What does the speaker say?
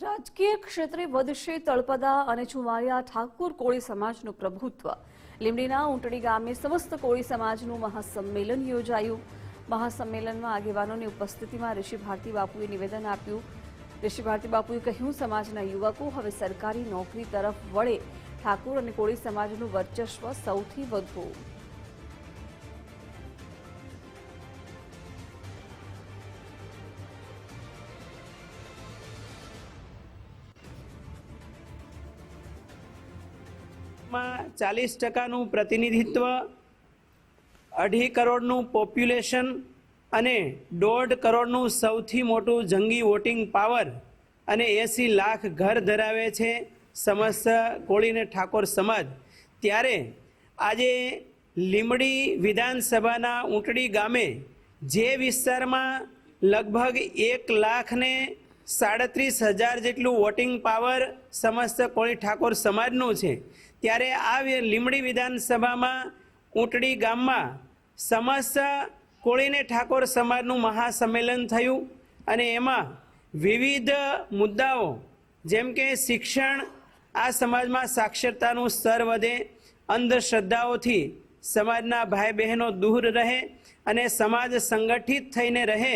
રાજકીય ક્ષેત્રે વધશે તળપદા અને ચુમારિયા ઠાકુર કોળી સમાજનું પ્રભુત્વ। લીંબડીના ઊંટડી ગામે સમસ્ત કોળી સમાજનું મહાસંમેલન યોજાયું। મહાસંમેલનમાં આગેવાનોની ઉપસ્થિતિમાં ઋષિ ભારતી બાપુએ નિવેદન આપ્યું। ઋષિ ભારતી બાપુએ કહ્યું, સમાજના યુવકો હવે સરકારી નોકરી તરફ વળે, ઠાકુર અને કોળી સમાજનું વર્ચસ્વ સૌથી વધુ। માં 40% પ્રતિનિધિત્વ, 2.5 કરોડનું પોપ્યુલેશન અને 1.5 કરોડનું સૌથી મોટું જંગી વોટિંગ પાવર અને 80 લાખ ઘર ધરાવે છે સમસ્ત કોળી અને ઠાકોર સમાજ। ત્યારે આજે લીંબડી વિધાનસભાના ઊંટડી ગામે જે વિસ્તારમાં લગભગ 1,37,000 જેટલું વોટિંગ પાવર સમસ્ત કોળી ઠાકોર સમાજનું છે, ત્યારે આ લીંબડી વિધાનસભામાં ઊંટડી ગામમાં સમસ્ત કોળી અને ઠાકોર સમાજનું મહાસંમેલન થયું અને એમાં વિવિધ મુદ્દાઓ જેમ કે શિક્ષણ, આ સમાજમાં સાક્ષરતાનું સ્તર વધે, અંધશ્રદ્ધાઓથી સમાજના ભાઈ બહેનો દૂર રહે અને સમાજ સંગઠિત થઈને રહે